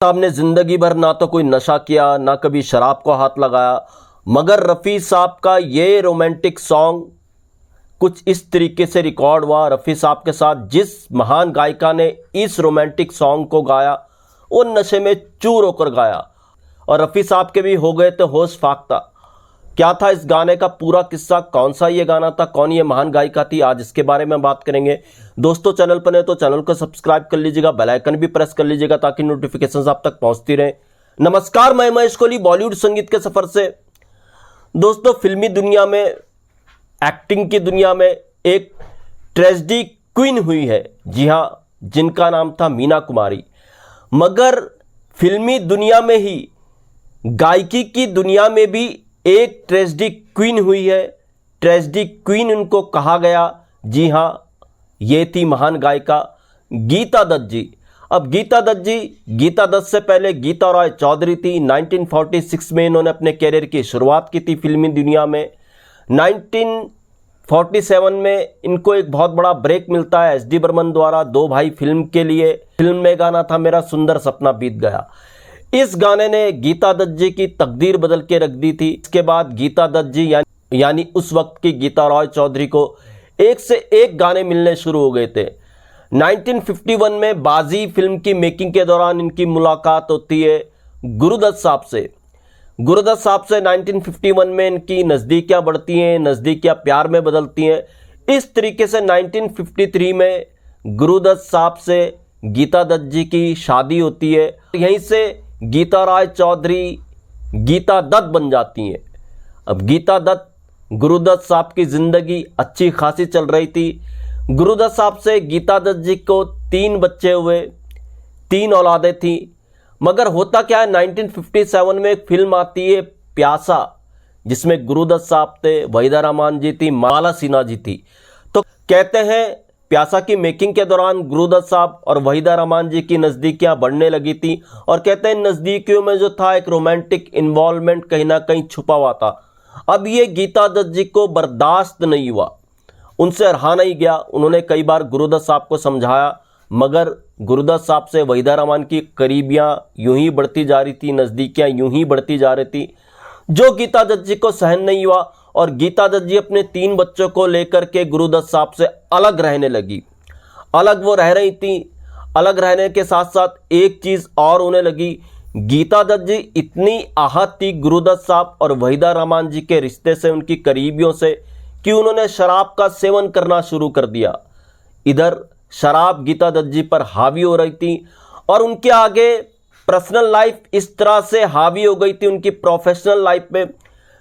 साहब ने जिंदगी भर ना तो कोई नशा किया, ना कभी शराब को हाथ लगाया, मगर रफ़ी साहब का ये रोमांटिक सॉन्ग कुछ इस तरीके से रिकॉर्ड हुआ। रफ़ी साहब के साथ जिस महान गायिका ने इस रोमांटिक सॉन्ग को गाया वो नशे में चूर होकर गाया और रफ़ी साहब के भी हो गए थे होश फाख्ता। क्या था इस गाने का पूरा किस्सा, कौन सा ये गाना था, कौन ये महान गायिका थी, आज इसके बारे में बात करेंगे। दोस्तों चैनल पर है तो चैनल को सब्सक्राइब कर लीजिएगा, बेल आइकन भी प्रेस कर लीजिएगा ताकि नोटिफिकेशंस आप तक पहुंचती रहे। नमस्कार, मैं महेश कोहली बॉलीवुड संगीत के सफर से। दोस्तों फिल्मी दुनिया में, एक्टिंग की दुनिया में एक ट्रेजेडी क्वीन हुई है, जी हाँ, जिनका नाम था मीना कुमारी। मगर फिल्मी दुनिया में ही गायकी की दुनिया में भी एक ट्रेजेडी क्वीन हुई है। ट्रेजेडी क्वीन उनको कहा गया, जी हाँ, ये थी महान गायिका गीता दत्त जी। अब गीता दत्त से पहले गीता रॉय चौधरी थी। 1946 में इन्होंने अपने कैरियर की शुरुआत की थी फिल्मी दुनिया में। 1947 में इनको एक बहुत बड़ा ब्रेक मिलता है एस डी बर्मन द्वारा, दो भाई फिल्म के लिए। फिल्म में गाना था मेरा सुंदर सपना बीत गया। इस गाने ने गीता दत्त जी की तकदीर बदल के रख दी थी। इसके बाद गीता दत्त जी यानी उस वक्त की गीता रॉय चौधरी को एक से एक गाने मिलने शुरू हो गए थे। 1951 में बाजी फिल्म की मेकिंग के दौरान इनकी मुलाकात होती है गुरुदत्त साहब से। गुरुदत्त साहब से 1951 में इनकी नज़दीकियाँ बढ़ती हैं, नज़दीकियाँ प्यार में बदलती हैं। इस तरीके से 1953 में गुरुदत्त साहब से गीता दत्त जी की शादी होती है। यहीं से गीता रॉय चौधरी गीता दत्त बन जाती हैं। अब गीता दत्त, गुरुदत्त साहब की ज़िंदगी अच्छी खासी चल रही थी। गुरुदत्त साहब से गीता दत्त जी को 3 बच्चे हुए, 3 औलादें थी। मगर होता क्या है, 1957 में एक फिल्म आती है प्यासा, जिसमें गुरुदत्त साहब थे, वहीदा रहमान जी थी, माला सिन्हा जी थी। तो कहते हैं प्यासा की मेकिंग के दौरान गुरुदत्त साहब और वहीदा रहमान जी की नज़दीकियाँ बढ़ने लगी थी और कहते हैं नज़दीकियों में जो था एक रोमांटिक इन्वॉल्वमेंट कहीं ना कहीं छुपा हुआ था। अब ये गीता दत्त जी को बर्दाश्त नहीं हुआ, उनसे रहा नहीं गया। उन्होंने कई बार गुरुदत्त साहब को समझाया, मगर गुरुदत्त साहब से वहीदा रहमान की करीबियाँ यूं ही बढ़ती जा रही थी, नज़दीकियाँ यूं ही बढ़ती जा रही थी, जो गीता दत्त जी को सहन नहीं हुआ और गीता दत्त जी अपने 3 बच्चों को लेकर के गुरुदत्त साहब से अलग रहने लगी। अलग वो रह रही थी, अलग रहने के साथ साथ एक चीज़ और होने लगी। गीता दत्त जी इतनी आहत थी गुरुदत्त साहब और वहीदा रहमान जी के रिश्ते से, उनकी करीबियों से, कि उन्होंने शराब का सेवन करना शुरू कर दिया। इधर शराब गीता दत्त जी पर हावी हो रही थी और उनके आगे पर्सनल लाइफ इस तरह से हावी हो गई थी, उनकी प्रोफेशनल लाइफ में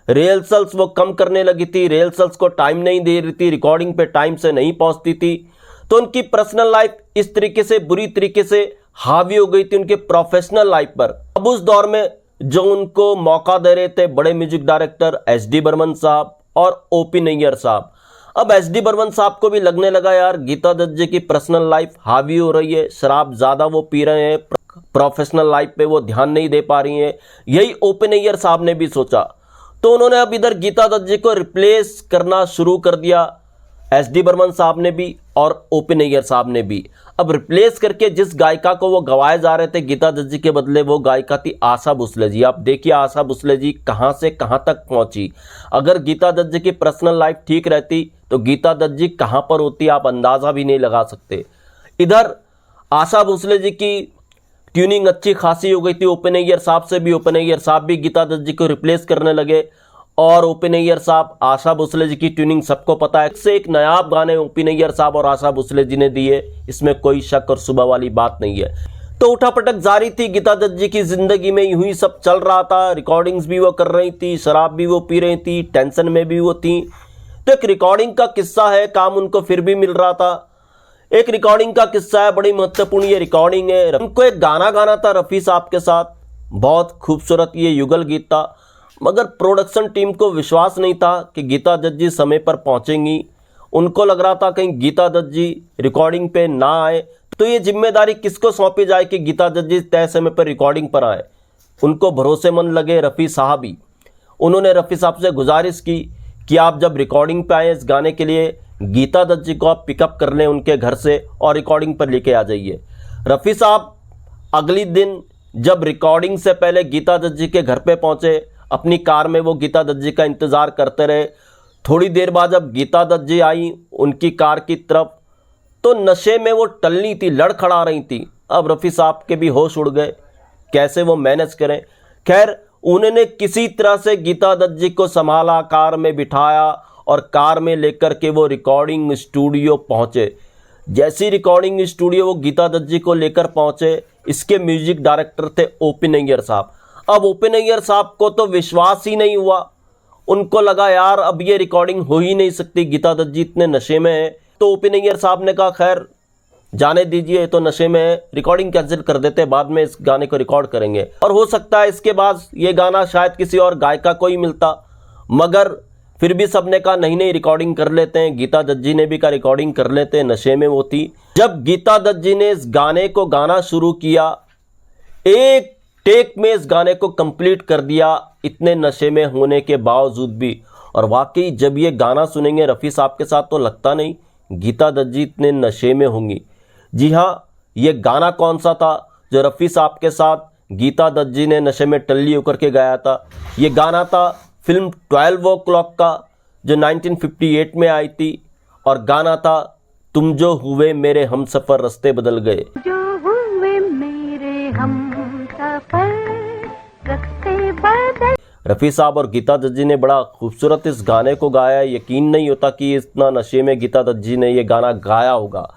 रिहर्सल्स वो कम करने लगी थी, रिहर्सल्स को टाइम नहीं दे रही थी, रिकॉर्डिंग पे टाइम से नहीं पहुंचती थी। तो उनकी पर्सनल लाइफ इस तरीके से बुरी तरीके से हावी हो गई थी उनके प्रोफेशनल लाइफ पर। अब उस दौर में जो उनको मौका दे रहे थे बड़े music director S D Burman साहब और ओपी नैयर साहब। अब एस डी बर्मन साहब को भी लगने लगा यार गीता दत्त जी की पर्सनल लाइफ हावी हो रही है, शराब ज़्यादा वो पी रहे हैं, प्रोफेशनल लाइफ पे वो ध्यान नहीं दे पा रही हैं। यही ओपी नैयर साहब ने भी सोचा, तो उन्होंने अब इधर गीता दत्त जी को रिप्लेस करना शुरू कर दिया, एस डी बर्मन साहब ने भी और ओपी नैयर साहब ने भी। अब रिप्लेस करके जिस गायिका को वो गवाए जा रहे थे गीता दत्त जी के बदले, वो गायिका थी आशा भोसले जी। आप देखिए आशा भोसले जी कहाँ से कहाँ तक पहुँची। अगर गीता दत्त जी की पर्सनल लाइफ ठीक रहती तो गीता दत्त जी कहाँ पर होती आप अंदाज़ा भी नहीं लगा सकते। इधर आशा भोसले जी की ट्यूनिंग अच्छी खासी हो गई थी ओपी नैयर साहब से भी। ओपी नैयर साहब भी गीता दत्त जी को रिप्लेस करने लगे और ओपी नैयर साहब, आशा भोसले जी की ट्यूनिंग सबको पता है। से एक नायाब गाने ओपी नैयर साहब और आशा भोसले जी ने दिए, इसमें कोई शक और सुबह वाली बात नहीं है। तो उठापटक जारी थी गीता दत्त जी की जिंदगी में, यूं ही सब चल रहा था। रिकॉर्डिंग्स भी वो कर रही थी, शराब भी वो पी रही थी, टेंशन में भी वो थी। तो एक रिकॉर्डिंग का किस्सा है, काम उनको फिर भी मिल रहा था। एक रिकॉर्डिंग का किस्सा है, बड़ी महत्वपूर्ण ये रिकॉर्डिंग है। उनको एक गाना गाना था रफ़ी साहब के साथ, बहुत खूबसूरत ये युगल गीत था। मगर प्रोडक्शन टीम को विश्वास नहीं था कि गीता दत्त जी समय पर पहुंचेंगी। उनको लग रहा था कहीं गीता दत्त जी रिकॉर्डिंग पे ना आए, तो ये जिम्मेदारी किसको सौंपी जाए कि गीता दत्त जी तय समय पर रिकॉर्डिंग पर आए। उनको भरोसेमंद लगे रफ़ी साहब ही। उन्होंने रफ़ी साहब से गुजारिश की कि आप जब रिकॉर्डिंग पे आए इस गाने के लिए, गीता दत्त जी को आप पिकअप कर लें उनके घर से और रिकॉर्डिंग पर लेके आ जाइए। रफ़ी साहब अगली दिन जब रिकॉर्डिंग से पहले गीता दत्त जी के घर पे पहुंचे, अपनी कार में वो गीता दत्त जी का इंतज़ार करते रहे। थोड़ी देर बाद जब गीता दत्त जी आई उनकी कार की तरफ, तो नशे में वो टलनी थी, लड़खड़ा रही थी। अब रफ़ी साहब के भी होश उड़ गए, कैसे वो मैनेज करें। खैर, उन्होंने किसी तरह से गीता दत्त जी को संभाला, कार में बिठाया और कार में लेकर के वो रिकॉर्डिंग स्टूडियो पहुंचे। जैसी रिकॉर्डिंग स्टूडियो वो गीता दत्त जी को लेकर पहुंचे, इसके म्यूजिक डायरेक्टर थे ओपी नैयर साहब। अब ओपी नैयर साहब को तो विश्वास ही नहीं हुआ, उनको लगा यार अब ये रिकॉर्डिंग हो ही नहीं सकती, गीता दत्त जी इतने नशे में है। तो ओपी नैयर साहब ने कहा खैर जाने दीजिए, तो नशे में रिकॉर्डिंग कैंसिल कर देते, बाद में इस गाने को रिकॉर्ड करेंगे। और हो सकता है इसके बाद ये गाना शायद किसी और गायिका को ही मिलता, मगर फिर भी सबने कहा नहीं नहीं रिकॉर्डिंग कर लेते हैं। गीता दत्त जी ने भी कहा रिकॉर्डिंग कर लेते हैं, नशे में वो थी। जब गीता दत्त जी ने इस गाने को गाना शुरू किया, एक टेक में इस गाने को कंप्लीट कर दिया, इतने नशे में होने के बावजूद भी। और वाकई जब ये गाना सुनेंगे रफ़ी साहब के साथ तो लगता नहीं गीता दत्त जी इतने नशे में होंगी। जी हाँ, ये गाना कौन सा था जो रफ़ी साहब के साथ गीता दत्त जी ने नशे में टल्ली होकर के गाया था? ये गाना था फिल्म 12 o'clock का, जो 1958 में आई थी, और गाना था तुम जो हुए मेरे हमसफर रास्ते बदल गए। जो हुए मेरे हमसफर रास्ते बदल। रफ़ी साहब और गीता दत्त जी ने बड़ा खूबसूरत इस गाने को गाया। यकीन नहीं होता कि इतना नशे में गीता दत्त जी ने ये गाना गाया होगा।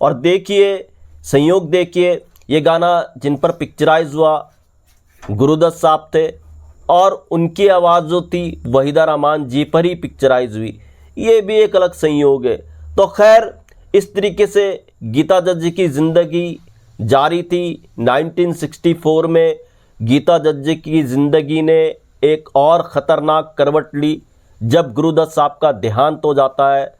और देखिए, संयोग देखिए, ये गाना जिन पर पिक्चराइज हुआ गुरुदत्त साहब थे, और उनकी आवाज़ जो थी वहीदा रहमान जी पर ही पिक्चराइज हुई। ये भी एक अलग संयोग है। तो खैर, इस तरीके से गीता दत्त जी की ज़िंदगी जारी थी। 1964 में गीता दत्त जी की ज़िंदगी ने एक और ख़तरनाक करवट ली, जब गुरुदत्त साहब का देहांत हो जाता है।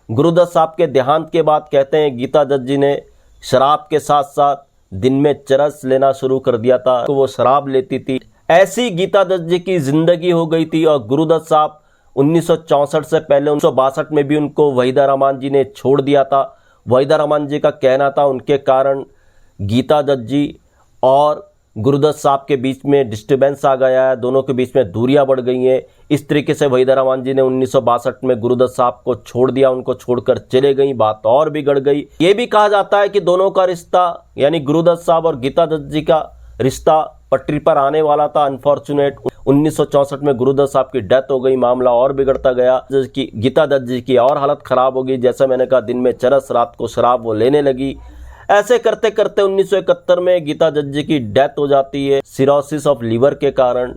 गुरुदत्त साहब के देहांत के बाद कहते हैं गीता दत्त जी ने शराब के साथ साथ दिन में चरस लेना शुरू कर दिया था, तो वो शराब लेती थी। ऐसी गीता दत्त जी की ज़िंदगी हो गई थी। और गुरुदत्त साहब 1964 से पहले 1962 में भी उनको वहीदा रहमान जी ने छोड़ दिया था। वहीदा रहमान जी का कहना था उनके कारण गीता दत्त जी और गुरुदत्त साहब के बीच में डिस्टर्बेंस आ गया है, दोनों के बीच में दूरियां बढ़ गई हैं। इस तरीके से वहीदा रहमान जी ने 1962 में गुरुदत्त साहब को छोड़ दिया, उनको छोड़कर चले गई, बात और बिगड़ गई। ये भी कहा जाता है कि दोनों का रिश्ता, यानी गुरुदत्त साहब और गीता दत्त जी का रिश्ता पटरी पर आने वाला था। अनफॉर्चुनेट 1964 में गुरुदत्त साहब की डेथ हो गई, मामला और बिगड़ता गया। गीता दत्त जी की और हालत खराब हो गई, जैसा मैंने कहा दिन में चरस, रात को शराब वो लेने लगी। ऐसे करते करते 1971 में गीता दत्त जी की डेथ हो जाती है सिरोसिस ऑफ लीवर के कारण।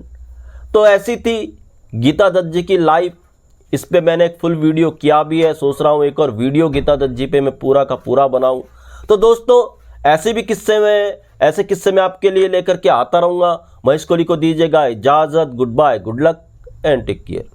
तो ऐसी थी गीता दत्त जी की लाइफ। इस पे मैंने एक फुल वीडियो किया भी है, सोच रहा हूँ एक और वीडियो गीता दत्त जी पे मैं पूरा का पूरा बनाऊं। तो दोस्तों, ऐसे किस्से में आपके लिए लेकर के आता रहूँगा। महेश कोहली को दीजिएगा इजाज़त। Good bye, good luck and take care.